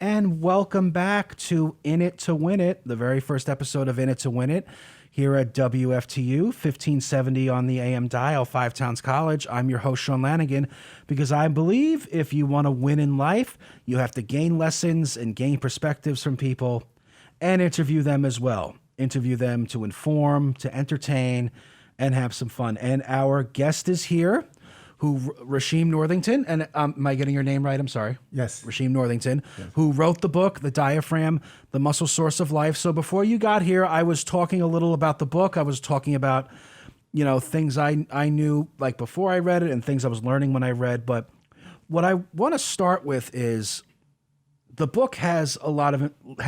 And welcome back to In It to Win It, the very first episode of In It to Win It here at WFTU, 1570 on the AM dial, Five Towns College. I'm your host, Sean Lanigan, because I believe if you want to win in life, you have to gain lessons and gain perspectives from people and interview them as well. Interview them to inform, to entertain, and have some fun. And our guest is here, Rasheem Northington, and am I getting your name right? I'm sorry. Yes. Rasheem Northington, Yes. who wrote the book, The Diaphragm, The Muscle Source of Life. So before you got here, I was talking a little about the book. I was talking about, things I knew like before I read it and things I was learning when I read. But what I want to start with is the book has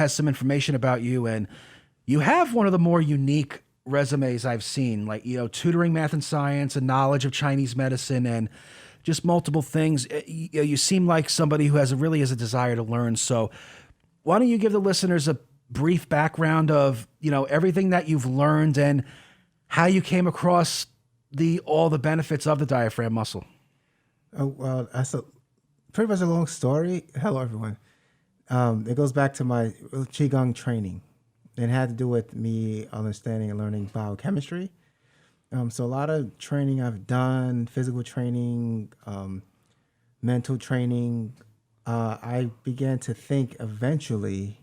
some information about you, and you have one of the more unique resumes I've seen, like, tutoring math and science and knowledge of Chinese medicine and just multiple things. You seem like somebody who really has a desire to learn. So why don't you give the listeners a brief background of, everything that you've learned and how you came across all the benefits of the diaphragm muscle? Oh, well, that's pretty much a long story. Hello, everyone. It goes back to my Qigong training. It had to do with me understanding and learning biochemistry. So a lot of training I've done, physical training, mental training. I began to think eventually,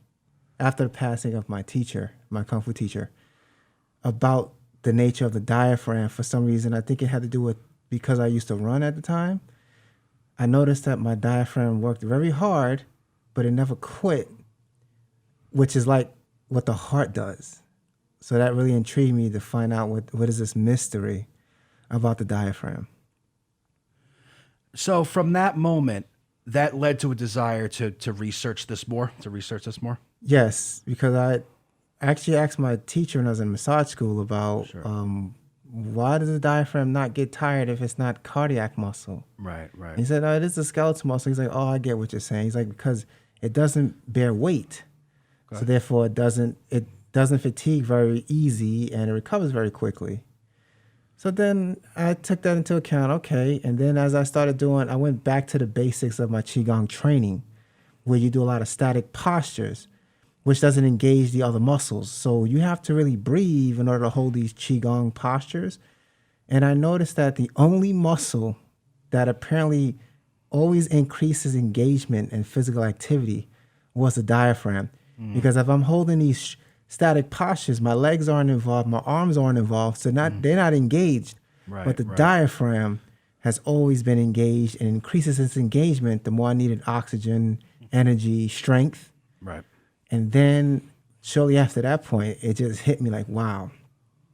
after the passing of my teacher, my Kung Fu teacher, about the nature of the diaphragm. For some reason, I think it had to do with because I used to run at the time. I noticed that my diaphragm worked very hard, but it never quit, which is like what the heart does. So that really intrigued me to find out what is this mystery about the diaphragm. So from that moment, that led to a desire to research this more, Yes, because I actually asked my teacher when I was in massage school about why does the diaphragm not get tired if it's not cardiac muscle? Right. He said, it is a skeletal muscle. He's like, oh, I get what you're saying. He's like, because it doesn't bear weight. Okay. So therefore it doesn't fatigue very easy and it recovers very quickly. So then I took that into account. Okay. And then as I started I went back to the basics of my Qigong training, where you do a lot of static postures, which doesn't engage the other muscles. So you have to really breathe in order to hold these Qigong postures. And I noticed that the only muscle that apparently always increases engagement and physical activity was the diaphragm. Because if I'm holding these static postures, my legs aren't involved, my arms aren't involved, so they're not engaged. But the diaphragm has always been engaged and increases its engagement the more I needed oxygen, energy, strength. Right. And then shortly after that point, it just hit me like, wow,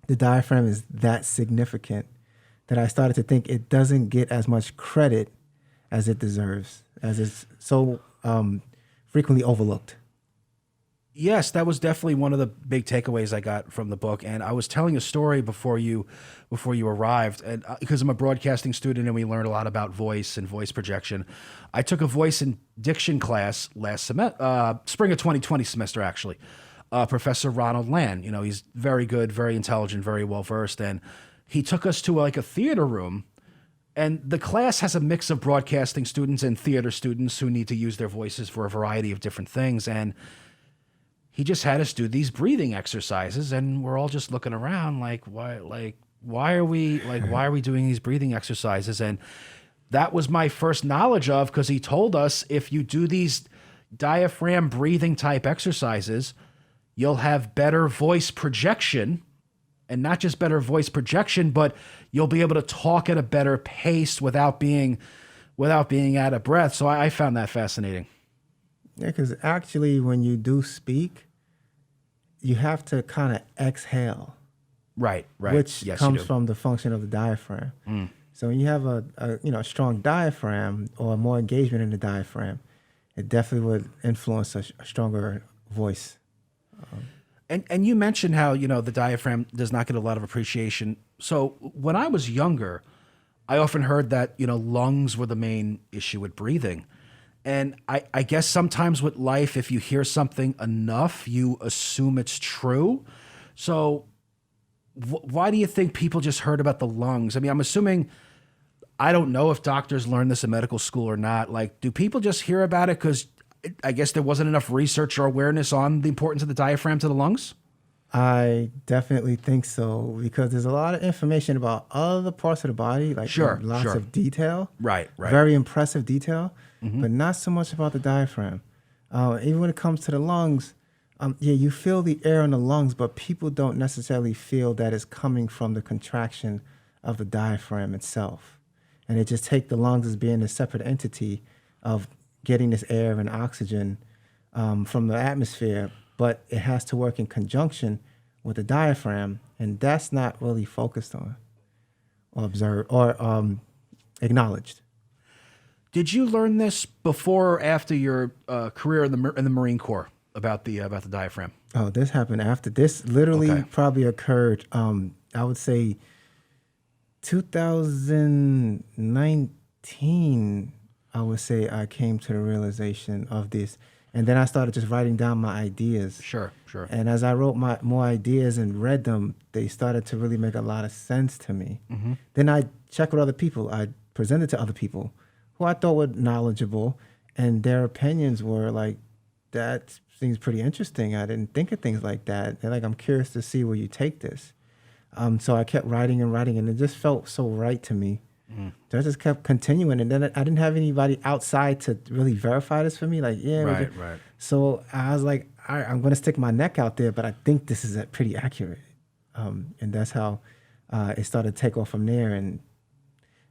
the diaphragm is that significant that I started to think it doesn't get as much credit as it deserves, as it's so frequently overlooked. Yes, that was definitely one of the big takeaways I got from the book. And I was telling a story before you arrived, and because I'm a broadcasting student and we learned a lot about voice and voice projection. I took a voice and diction class last semester, spring of 2020 semester, actually. Professor Ronald Land, he's very good, very intelligent, very well versed, and he took us to like a theater room. And the class has a mix of broadcasting students and theater students who need to use their voices for a variety of different things. And he just had us do these breathing exercises, and we're all just looking around like, why are we doing these breathing exercises? And that was my first knowledge of, because he told us if you do these diaphragm breathing type exercises, you'll have better voice projection, and not just better voice projection, but you'll be able to talk at a better pace without being out of breath. So I found that fascinating. Yeah, because actually when you do speak, you have to kind of exhale. Right. Which yes, comes from the function of the diaphragm. So when you have a strong diaphragm or more engagement in the diaphragm, it definitely would influence a stronger voice. And you mentioned how, the diaphragm does not get a lot of appreciation. So when I was younger, I often heard that, lungs were the main issue with breathing. And I guess sometimes with life, if you hear something enough, you assume it's true. So why do you think people just heard about the lungs? I mean, I'm assuming, I don't know if doctors learn this in medical school or not. Like, do people just hear about it because I guess there wasn't enough research or awareness on the importance of the diaphragm to the lungs. I definitely think so because there's a lot of information about other parts of the body, like Sure, lots sure. of detail, Right, right. very impressive detail, but not so much about the diaphragm. Even when it comes to the lungs, yeah, you feel the air in the lungs, but people don't necessarily feel that it's coming from the contraction of the diaphragm itself. And they just take the lungs as being a separate entity of getting this air and oxygen from the atmosphere, but it has to work in conjunction with the diaphragm, and that's not really focused on or observed or acknowledged. Did you learn this before or after your career in the Marine Corps about the diaphragm? Oh, this happened after. This literally Okay. probably occurred, I would say 2019, I would say I came to the realization of this. And then I started just writing down my ideas. Sure, sure. And as I wrote my more ideas and read them, they started to really make a lot of sense to me. Then I checked with other people. I presented to other people who I thought were knowledgeable, and their opinions were like, that seems pretty interesting. I didn't think of things like that. They're like, I'm curious to see where you take this. So I kept writing and writing, and it just felt so right to me. So I just kept continuing, and then I didn't have anybody outside to really verify this for me. Like, yeah, Right, right. So I was like, all right, I'm going to stick my neck out there, but I think this is pretty accurate. And that's how it started to take off from there. And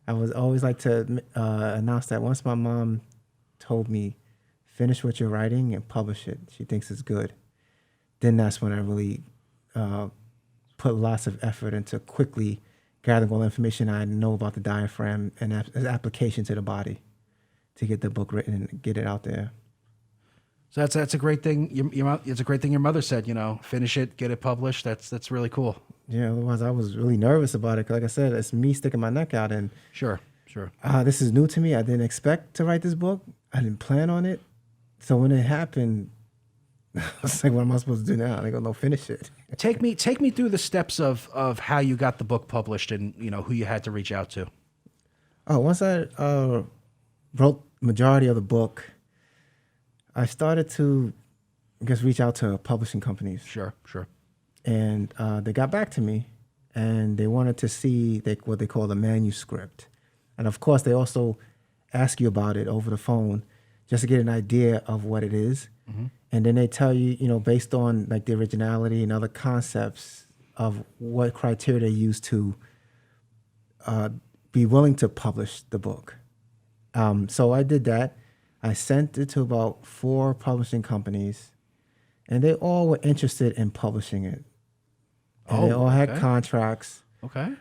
I was always like to announce that once my mom told me, finish what you're writing and publish it. She thinks it's good. Then that's when I really put lots of effort into quickly gathering all the information I know about the diaphragm and its application to the body to get the book written and get it out there. So that's a great thing. It's a great thing your mother said. Finish it, get it published. That's really cool. Yeah, otherwise I was really nervous about it. 'Cause like I said, it's me sticking my neck out, and Sure. this is new to me. I didn't expect to write this book. I didn't plan on it. So when it happened, I was like, what am I supposed to do now? They go, no, finish it. Take me through the steps of how you got the book published and who you had to reach out to. Oh, once I wrote majority of the book, I started to, I guess, reach out to publishing companies. Sure. And they got back to me, and they wanted to see what they call the manuscript. And of course, they also ask you about it over the phone just to get an idea of what it is. And then they tell you, based on like the originality and other concepts of what criteria they use to be willing to publish the book. So I did that. I sent it to about 4 publishing companies, and they all were interested in publishing it. And they all had contracts, Okay.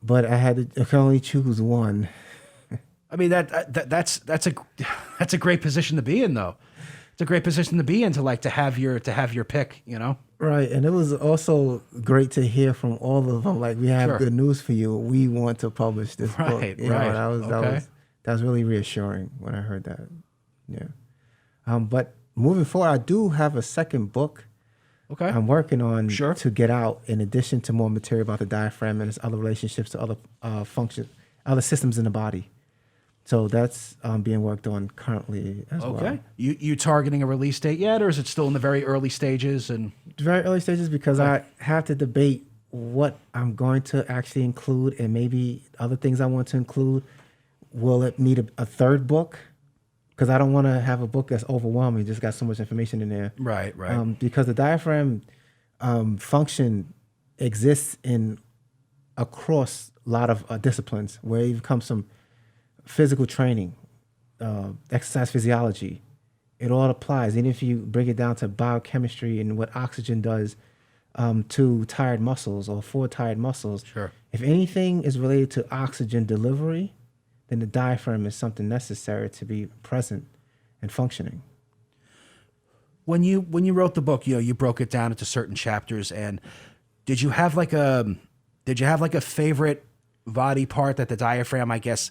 but I could only choose one. I mean that's a great position to be in, though. It's a great position to be in to have your pick. Right, and it was also great to hear from all of them. Like, we have Sure. good news for you. We want to publish this book. Right, You know, right. that was really reassuring when I heard that. Yeah, but moving forward, I do have a second book Okay. I'm working on Sure. to get out, in addition to more material about the diaphragm and its other relationships to other functions, other systems in the body. So that's being worked on currently as well. Okay. You targeting a release date yet, or is it still in the very early stages? And Very early stages, because I have to debate what I'm going to actually include, and maybe other things I want to include. Will it need a third book? Because I don't want to have a book that's overwhelming, just got so much information in there. right. Because the diaphragm function exists across a lot of disciplines, where it comes from physical training, exercise physiology. It all applies. And if you bring it down to biochemistry and what oxygen does to tired muscles or for tired muscles, Sure. if anything is related to oxygen delivery, then the diaphragm is something necessary to be present and functioning. When you wrote the book, you broke it down into certain chapters, and did you have like a favorite body part that the diaphragm, I guess,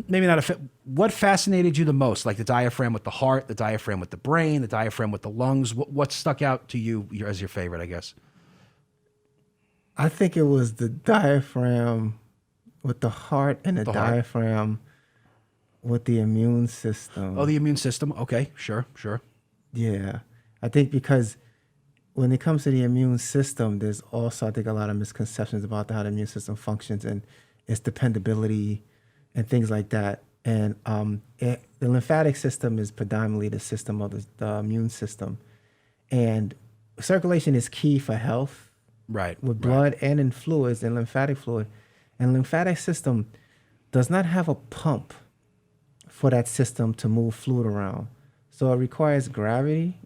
maybe not what fascinated you the most? Like the diaphragm with the heart, the diaphragm with the brain, the diaphragm with the lungs. What stuck out to you as your favorite, I guess? I think it was the diaphragm with the heart, and the The heart. diaphragm with the immune Oh, system. the immune system. Okay, sure, sure. Yeah. I think because when it comes to the immune system, there's also, I think, a lot of misconceptions about how the immune system functions and its dependability and things like that. And the lymphatic system is predominantly the system of the immune system. And circulation is key for health Right, with right. blood and in fluids and lymphatic fluid. And lymphatic system does not have a pump for that system to move fluid around. So it requires gravity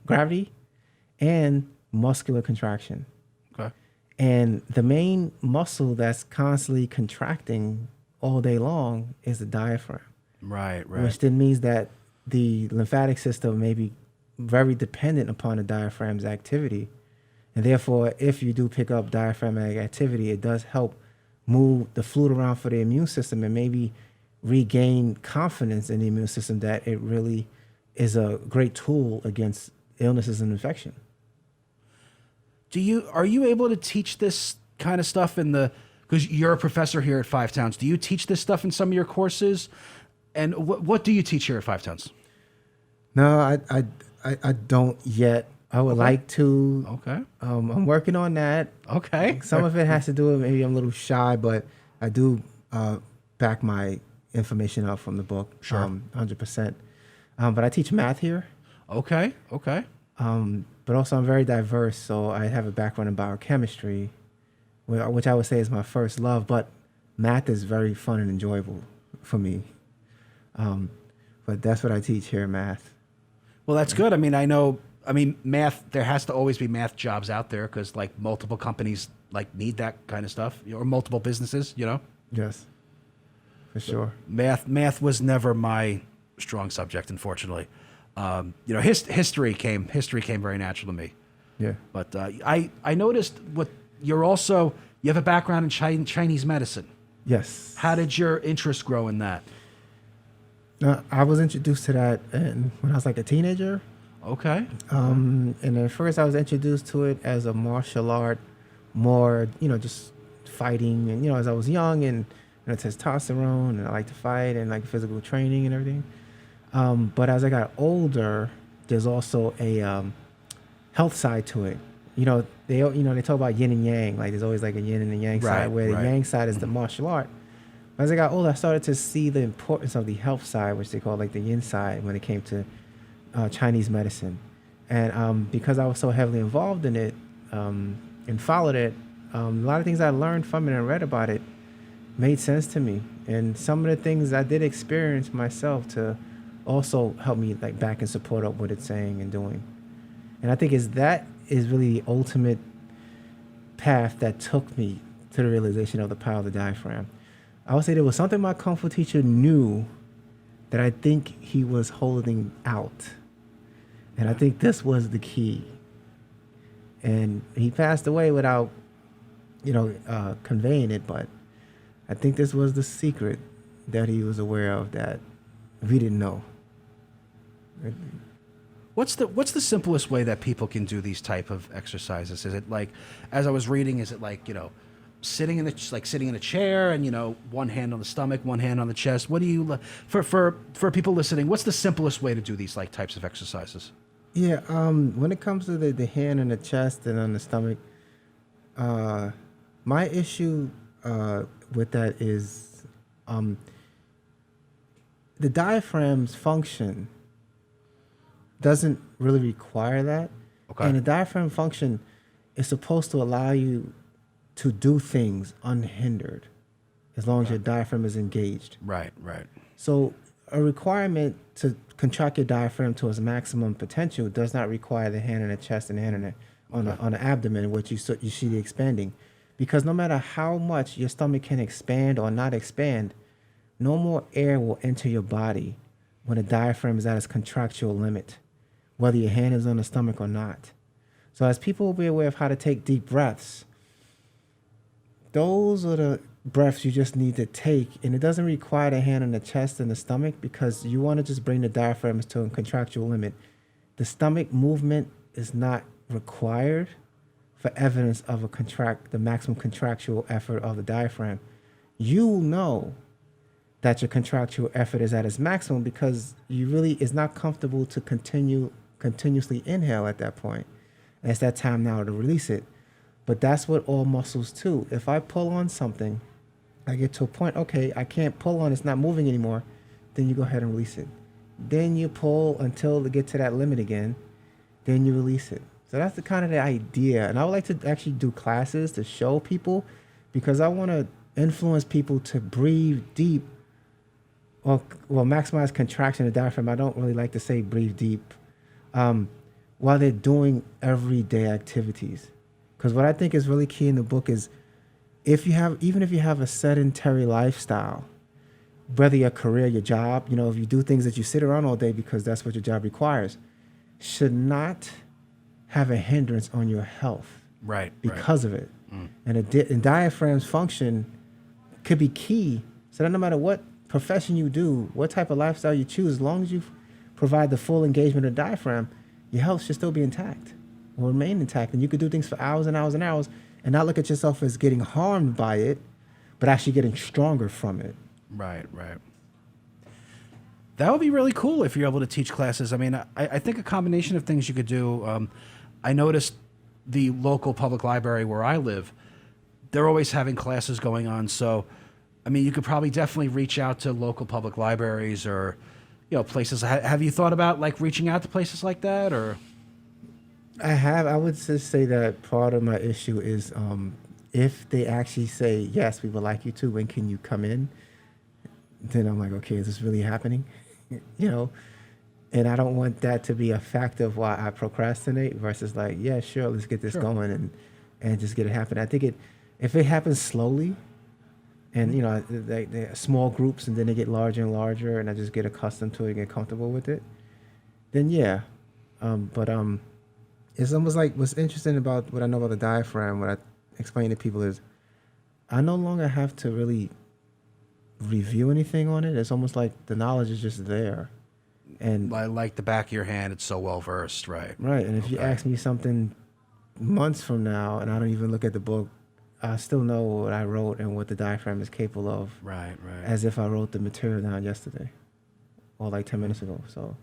and muscular contraction. Okay. And the main muscle that's constantly contracting all day long is the diaphragm, Right, right. which then means that the lymphatic system may be very dependent upon the diaphragm's activity. And therefore, if you do pick up diaphragmatic activity, it does help move the fluid around for the immune system and maybe regain confidence in the immune system that it really is a great tool against illnesses and infection. Are you able to teach this kind of stuff because you're a professor here at Five Towns? Do you teach this stuff in some of your courses? And what do you teach here at Five Towns? No, I don't yet. I would like to. Okay. I'm working on that. Okay. Some of it has to do with maybe I'm a little shy, but I do back my information up from the book. Sure. 100%. But I teach math here. Okay. Okay. But also I'm very diverse, so I have a background in biochemistry, which I would say is my first love. But math is very fun and enjoyable for me. But that's what I teach here, math. Well, that's good. I mean, math, there has to always be math jobs out there because like multiple companies like need that kind of stuff, or multiple businesses, Yes, for sure. Math was never my strong subject, unfortunately. History came very natural to me. Yeah. But I noticed you have a background in Chinese medicine. Yes. How did your interest grow in that? I was introduced to that when I was like a teenager. Okay. And at first I was introduced to it as a martial art, more, just fighting. And, as I was young and testosterone and I like to fight and like physical training and everything. But as I got older, there's also a health side to it. They talk about yin and yang, like there's always like a yin and a yang Right, side, where the right. yang side is the martial art. As I got older, I started to see the importance of the health side, which they call like the yin side, when it came to Chinese medicine. And because I was so heavily involved in it and followed it, a lot of things I learned from it and read about it made sense to me. And some of the things I did experience myself to also help me like back and support up what it's saying and doing. And I think that is really the ultimate path that took me to the realization of the power of the diaphragm. I would say there was something my Kung Fu teacher knew that I think he was holding out. And I think this was the key. And he passed away without, conveying it, but I think this was the secret that he was aware of that we didn't know. What's the simplest way that people can do these type of exercises? Is it like, as I was reading, is it like, sitting in a chair and, one hand on the stomach, one hand on the chest? What do you, for people listening, what's the simplest way to do these like types of exercises? Yeah, when it comes to the hand on the chest and on the stomach, my issue with that is the diaphragm's function doesn't really require that. Okay. And the diaphragm function is supposed to allow you to do things unhindered as long as your diaphragm is engaged. Right, right. So a requirement to contract your diaphragm to its maximum potential does not require the hand on the chest and the hand on the abdomen, in which you see the expanding. Because no matter how much your stomach can expand or not expand, no more air will enter your body when the diaphragm is at its contractual limit, whether your hand is on the stomach or not. So as people will be aware of how to take deep breaths, those are the breaths you just need to take. And it doesn't require the hand on the chest and the stomach because you want to just bring the diaphragm to a contractual limit. The stomach movement is not required for evidence of the maximum contractual effort of the diaphragm. You know that your contractual effort is at its maximum because you really it's not comfortable to continuously inhale at that point. And it's that time now to release it. But that's what all muscles do. If I pull on something, I get to a point, okay, I can't pull on, it's not moving anymore, then you go ahead and release it. Then you pull until to get to that limit again, then you release it. So that's the kind of the idea. And I would like to actually do classes to show people because I want to influence people to breathe deep or maximize contraction of the diaphragm. I don't really like to say breathe deep while they're doing everyday activities. Because what I think is really key in the book is even if you have a sedentary lifestyle, whether your career, your job, if you do things that you sit around all day because that's what your job requires, should not have a hindrance on your health. Right. Because of it. And diaphragm's function could be key. So that no matter what profession you do, what type of lifestyle you choose, as long as you provide the full engagement of the diaphragm, your health should still be intact or remain intact. And you could do things for hours and hours and hours and not look at yourself as getting harmed by it, but actually getting stronger from it. Right. That would be really cool if you're able to teach classes. I mean, I think a combination of things you could do. I noticed the local public library where I live, they're always having classes going on. So, I mean, you could probably definitely reach out to local public libraries or, places. Have you thought about like reaching out to places like that or? I have. I would just say that part of my issue is if they actually say, yes, we would like you to, when can you come in? Then I'm like, okay, is this really happening? And I don't want that to be a factor of why I procrastinate versus like, yeah, sure, let's get this going and just get it happen. I think if it happens slowly and, they're small groups and then they get larger and larger and I just get accustomed to it and get comfortable with it, then yeah. But it's almost like what's interesting about what I know about the diaphragm, what I explain to people is I no longer have to really review anything on it. It's almost like the knowledge is just there. And like the back of your hand, it's so well versed, right? Right. And if you ask me something months from now and I don't even look at the book, I still know what I wrote and what the diaphragm is capable of. Right. As if I wrote the material down yesterday or like 10 minutes ago. So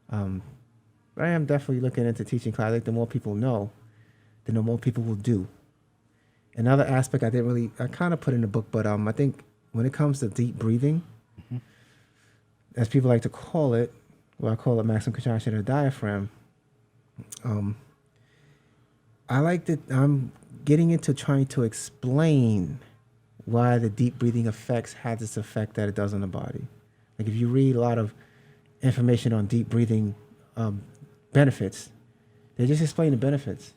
but I am definitely looking into teaching class. I think the more people know, then the more people will do. Another aspect I kind of put in the book, but I think when it comes to deep breathing, as people like to call it, I call it maximum contraction of the diaphragm. I like that I'm getting into trying to explain why the deep breathing effects have this effect that it does on the body. Like if you read a lot of information on deep breathing benefits, they just explain the benefits.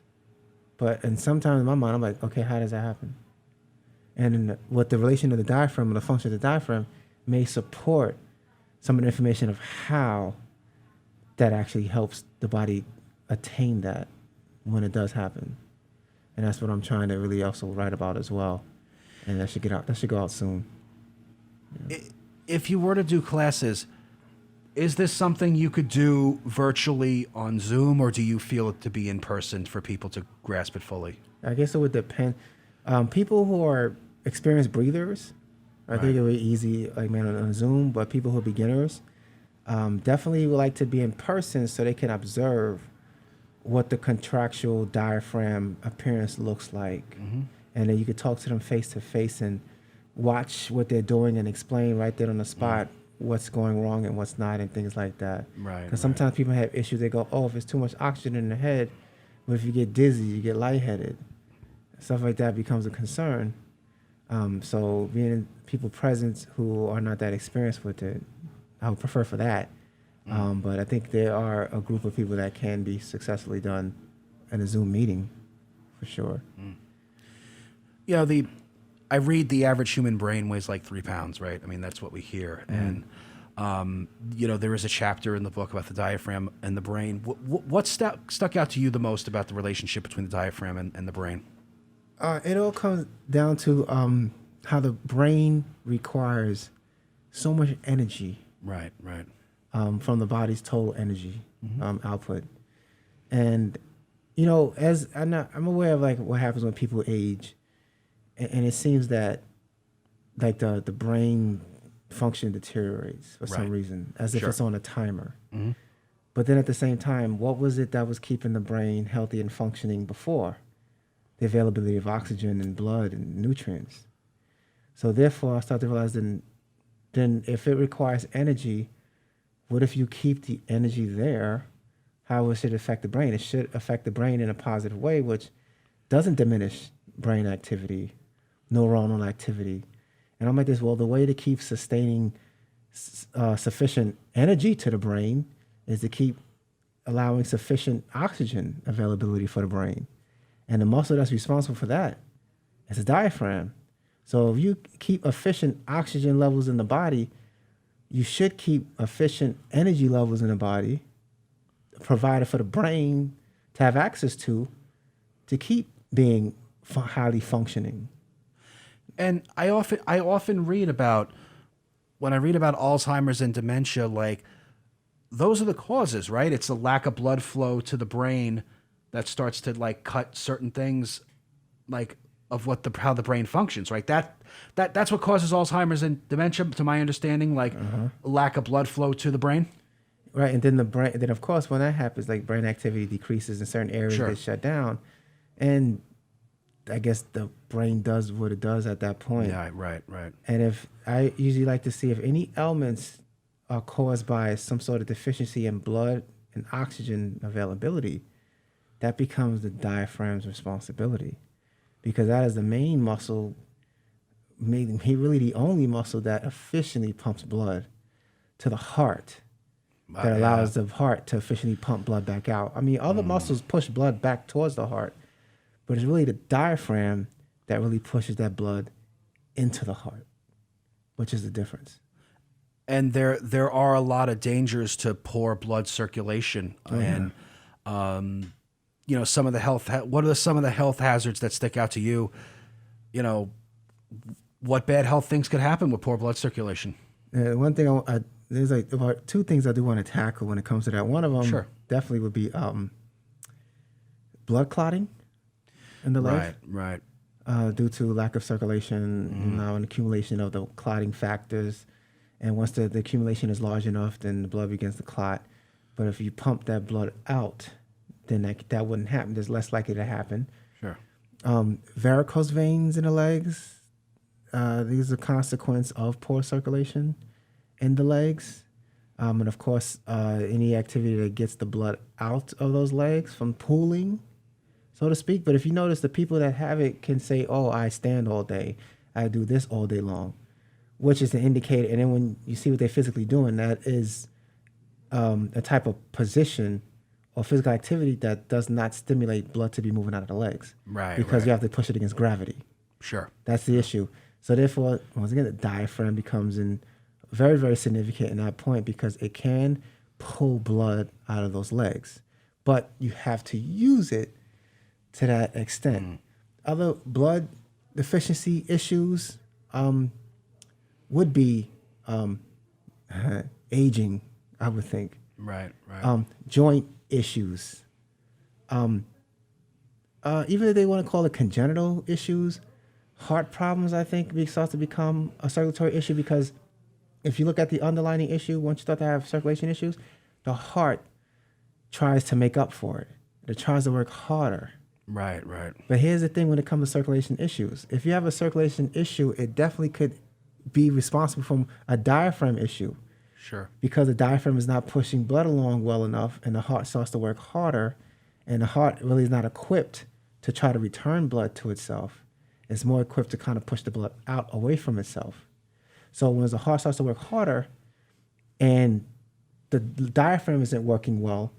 And sometimes in my mind, I'm like, okay, how does that happen? And what the relation of the diaphragm and the function of the diaphragm may support some of the information of how that actually helps the body attain that when it does happen. And that's what I'm trying to really also write about as well. And that should get out. That should go out soon. Yeah. If you were to do classes, is this something you could do virtually on Zoom, or do you feel it to be in person for people to grasp it fully? I guess it would depend. People who are experienced breathers, I think it would be easy, like on Zoom. But people who are beginners, definitely would like to be in person so they can observe what the contractual diaphragm appearance looks like, and then you could talk to them face to face and watch what they're doing and explain right there on the spot what's going wrong and what's not and things like that. Right. Because sometimes people have issues. They go, oh, if it's too much oxygen in the head, but if you get dizzy, you get lightheaded. Stuff like that becomes a concern. So being people present who are not that experienced with it, I would prefer for that. But I think there are a group of people that can be successfully done in a Zoom meeting, for sure. I read the average human brain weighs like 3 pounds, right? I mean, that's what we hear. And, there is a chapter in the book about the diaphragm and the brain. What stuck out to you the most about the relationship between the diaphragm and the brain? It all comes down to how the brain requires so much energy. Right. From the body's total energy output. And, as I'm aware of like what happens when people age, and it seems that like the brain function deteriorates for some Right. reason, as if Sure. it's on a timer. Mhm. But then at the same time, what was it that was keeping the brain healthy and functioning before? The availability of oxygen and blood and nutrients. So therefore, I started to realize then if it requires energy, what if you keep the energy there? How should it affect the brain? It should affect the brain in a positive way, which doesn't diminish brain activity, neuronal activity. And I'm like this, well, the way to keep sustaining sufficient energy to the brain is to keep allowing sufficient oxygen availability for the brain. And the muscle that's responsible for that is the diaphragm. So if you keep efficient oxygen levels in the body, you should keep efficient energy levels in the body provided for the brain to have access to keep being highly functioning. And I often read about, when I read about Alzheimer's and dementia, like those are the causes, right? It's the lack of blood flow to the brain that starts to like cut certain things, like of what how the brain functions, right? That's what causes Alzheimer's and dementia, to my understanding, like lack of blood flow to the brain. Right, and then the brain. Then of course, when that happens, like brain activity decreases in certain areas, Sure. get shut down, and I guess the brain does what it does at that point. Yeah, right. And if I usually like to see if any ailments are caused by some sort of deficiency in blood and oxygen availability, that becomes the diaphragm's responsibility, because that is the main muscle, really the only muscle that efficiently pumps blood to the heart, that allows the heart to efficiently pump blood back out. I mean, other muscles push blood back towards the heart, but it's really the diaphragm that really pushes that blood into the heart, which is the difference. And there are a lot of dangers to poor blood circulation, and some of the health. What are some of the health hazards that stick out to you? You know, what bad health things could happen with poor blood circulation? One thing there's like about two things I do want to tackle when it comes to that. One of them definitely would be blood clotting in the leg. Right. Due to lack of circulation, and accumulation of the clotting factors. And once the accumulation is large enough, then the blood begins to clot. But if you pump that blood out, then that wouldn't happen. There's less likely to happen. Sure. Varicose veins in the legs. These are a consequence of poor circulation in the legs. And of course, any activity that gets the blood out of those legs from pooling, so to speak. But if you notice, the people that have it can say, oh, I stand all day. I do this all day long, which is an indicator. And then when you see what they're physically doing, that is a type of position or physical activity that does not stimulate blood to be moving out of the legs. Right. Because you have to push it against gravity. Sure. That's the issue. So therefore, once again, the diaphragm becomes very, very significant in that point, because it can pull blood out of those legs. But you have to use it to that extent. Other blood deficiency issues would be aging, I would think. Right. Joint issues. Even if they want to call it congenital issues, heart problems, I think, starts to become a circulatory issue, because if you look at the underlying issue, once you start to have circulation issues, the heart tries to make up for it. It tries to work harder. Right. But here's the thing when it comes to circulation issues. If you have a circulation issue, it definitely could be responsible from a diaphragm issue. Sure. Because the diaphragm is not pushing blood along well enough, and the heart starts to work harder, and the heart really is not equipped to try to return blood to itself. It's more equipped to kind of push the blood out away from itself. So when the heart starts to work harder and the diaphragm isn't working well,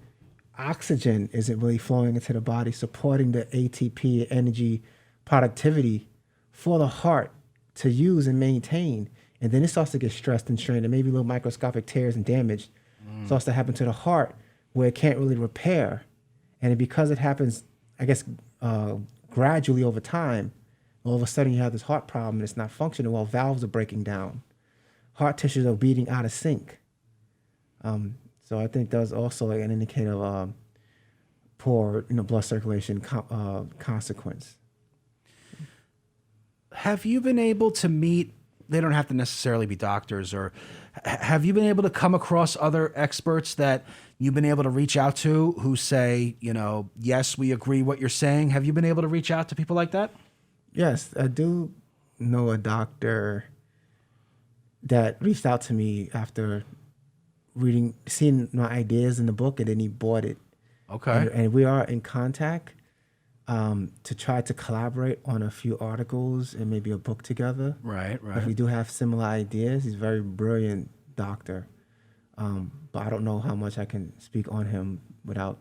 oxygen isn't really flowing into the body, supporting the ATP energy productivity for the heart to use and maintain. And then it starts to get stressed and strained, and maybe little microscopic tears and damage starts to happen to the heart, where it can't really repair. And because it happens, I guess, gradually over time, all of a sudden you have this heart problem and it's not functioning well. Valves are breaking down. Heart tissues are beating out of sync. So I think that's also an indicator of poor, blood circulation consequence. Have you been able to meet they don't have to necessarily be doctors. Or have you been able to come across other experts that you've been able to reach out to who say, yes, we agree what you're saying? Have you been able to reach out to people like that? Yes, I do know a doctor that reached out to me after seeing my ideas in the book, and then he bought it. Okay. And we are in contact to try to collaborate on a few articles and maybe a book together. Right. If we do have similar ideas, he's a very brilliant doctor. But I don't know how much I can speak on him without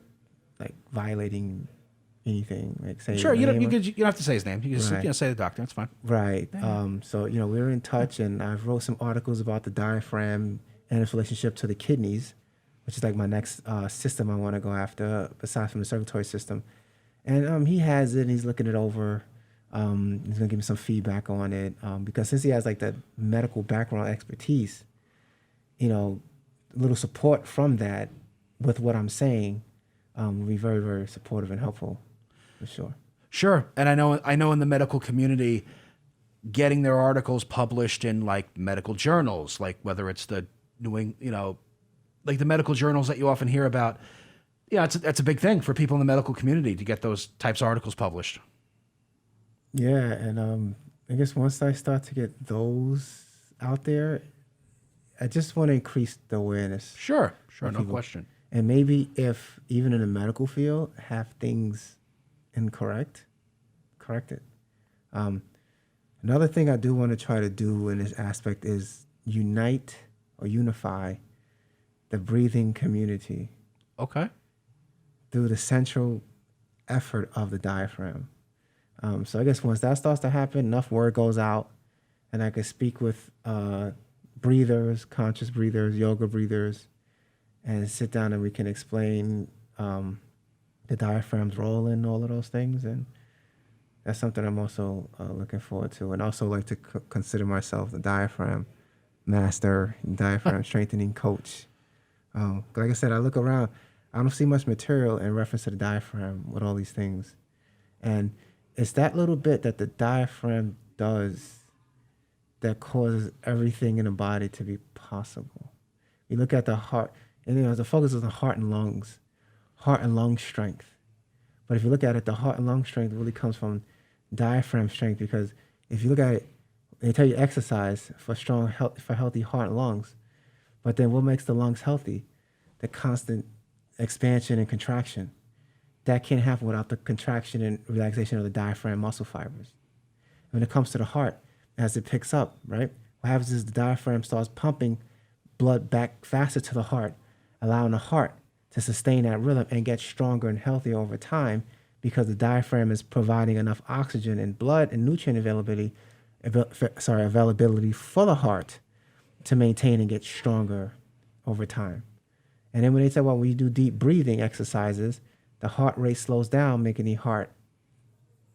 like violating anything. Like saying Sure. You name don't have to say his name. You can Right. just say the doctor. That's fine. Right. So, we're in touch, and I've wrote some articles about the diaphragm and its relationship to the kidneys, which is like my next system I want to go after, aside from the circulatory system. And he has it, and he's looking it over. He's going to give me some feedback on it. Because since he has like the medical background expertise, a little support from that with what I'm saying will be very, very supportive and helpful, for sure. Sure. And I know in the medical community, getting their articles published in like medical journals, like whether it's the like the medical journals that you often hear about, that's a big thing for people in the medical community to get those types of articles published. Yeah, and I guess once I start to get those out there, I just want to increase the awareness. Sure, no people. question. And maybe if even in the medical field have things incorrect, correct it. Another thing I do want to try to do in this aspect is unite or unify the breathing community. Okay. Through the central effort of the diaphragm. So I guess once that starts to happen, enough word goes out, and I can speak with breathers, conscious breathers, yoga breathers, and sit down and we can explain the diaphragm's role in all of those things. And that's something I'm also looking forward to. And also like to consider myself the diaphragm master, diaphragm strengthening coach. Like I said, I look around, I don't see much material in reference to the diaphragm with all these things. And it's that little bit that the diaphragm does that causes everything in the body to be possible. You look at the heart, and the focus is on heart and lung strength. But if you look at it, the heart and lung strength really comes from diaphragm strength, because if you look at it, they tell you exercise for healthy heart and lungs. But then what makes the lungs healthy? The constant expansion and contraction. That can't happen without the contraction and relaxation of the diaphragm muscle fibers. When it comes to the heart, as it picks up, right? What happens is the diaphragm starts pumping blood back faster to the heart, allowing the heart to sustain that rhythm and get stronger and healthier over time, because the diaphragm is providing enough oxygen and blood and nutrient availability for the heart to maintain and get stronger over time. And then when they say, well, when you do deep breathing exercises, the heart rate slows down, making the heart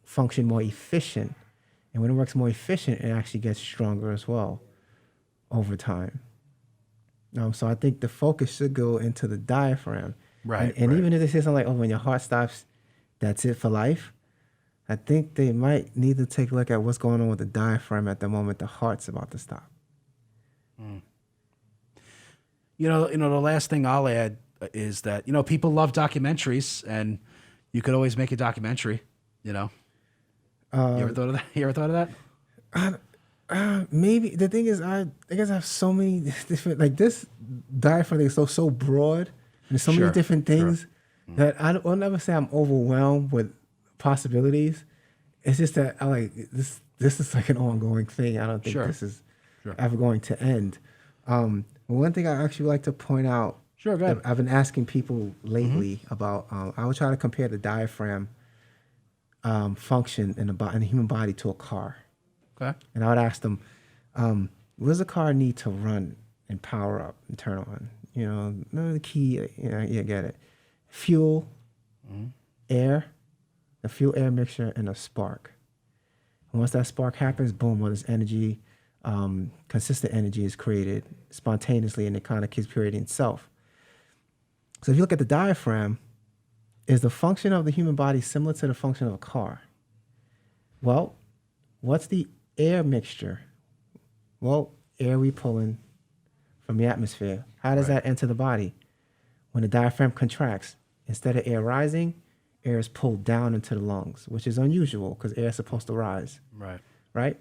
function more efficient. And when it works more efficient, it actually gets stronger as well over time. So I think the focus should go into the diaphragm. Right. And even if they say something like, oh, when your heart stops, that's it for life, I think they might need to take a look at what's going on with the diaphragm at the moment the heart's about to stop. The last thing I'll add is that, people love documentaries, and you could always make a documentary, You ever thought of that? Maybe. The thing is, I guess I have so many different, like this diaphragm thing is so broad, and there's so many different things that I'll never say I'm overwhelmed with possibilities. It's just that I like this. This is like an ongoing thing. I don't think this is ever going to end. One thing I actually like to point out, go ahead. I've been asking people lately about, I would try to compare the diaphragm function in the human body to a car. Okay. And I would ask them, what does a car need to run and power up and turn on? The key, you get it. Fuel, air, the fuel-air mixture, and a spark. And once that spark happens, boom, well, this energy, consistent energy is created spontaneously, and it kind of keeps creating itself. So if you look at the diaphragm, is the function of the human body similar to the function of a car? Well, what's the air mixture? Well, air we pulling from the atmosphere. How does that enter the body? When the diaphragm contracts, instead of air rising, air is pulled down into the lungs, which is unusual because air is supposed to rise, right?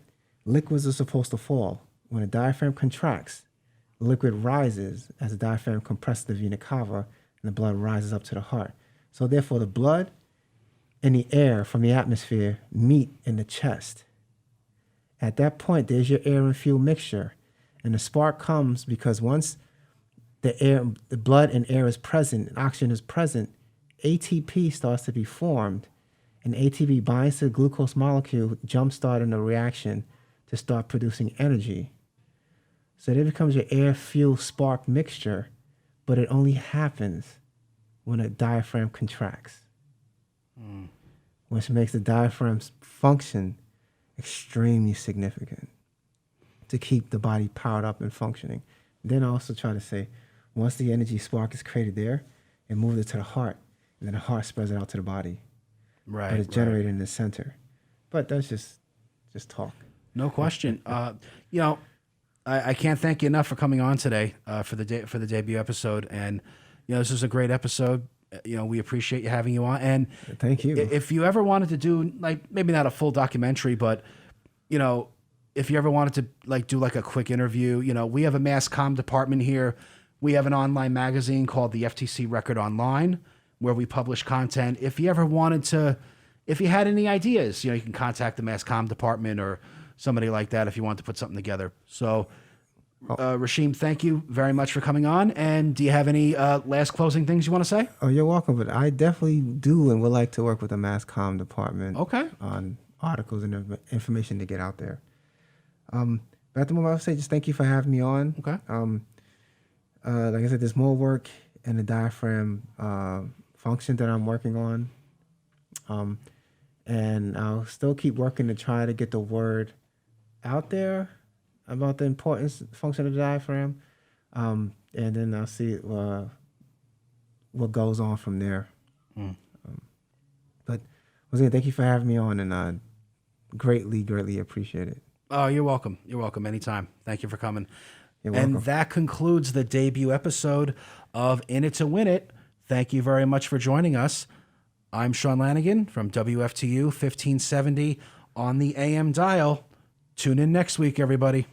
Liquids are supposed to fall. When the diaphragm contracts, liquid rises as the diaphragm compresses the vena cava and the blood rises up to the heart. So therefore, the blood and the air from the atmosphere meet in the chest. At that point, there's your air and fuel mixture. And the spark comes because once the blood and air is present, and oxygen is present, ATP starts to be formed. And ATP binds to the glucose molecule, jump-starting a reaction to start producing energy. So there becomes your air-fuel spark mixture, but it only happens when a diaphragm contracts, which makes the diaphragm's function extremely significant to keep the body powered up and functioning. Then I also try to say, once the energy spark is created there, it moves it to the heart, and then the heart spreads it out to the body. But it's generated in the center. But that's just talk. No question. I can't thank you enough for coming on today for the debut episode. And this is a great episode. We appreciate you having you on. And thank you. If you ever wanted to do maybe not a full documentary, but if you ever wanted to do a quick interview, we have a mass comm department here. We have an online magazine called the FTC Record Online, where we publish content. If you ever wanted to, if you had any ideas, you can contact the mass comm department or somebody like that if you want to put something together. So, Rasheem, thank you very much for coming on. And do you have any last closing things you want to say? Oh, you're welcome. But I definitely do and would like to work with the mass comm department. Okay. On articles and information to get out there. But at the moment, I would say just thank you for having me on. Okay. Like I said, there's more work in the diaphragm function that I'm working on. And I'll still keep working to try to get the word out there about the importance, function of the diaphragm. And then I'll see what goes on from there. But once again, thank you for having me on, and I greatly appreciate it. Oh, you're welcome. You're welcome anytime. Thank you for coming. You're welcome. And that concludes the debut episode of In It to Win It. Thank you very much for joining us. I'm Sean Lanigan from WFTU 1570 on the AM dial. Tune in next week, everybody.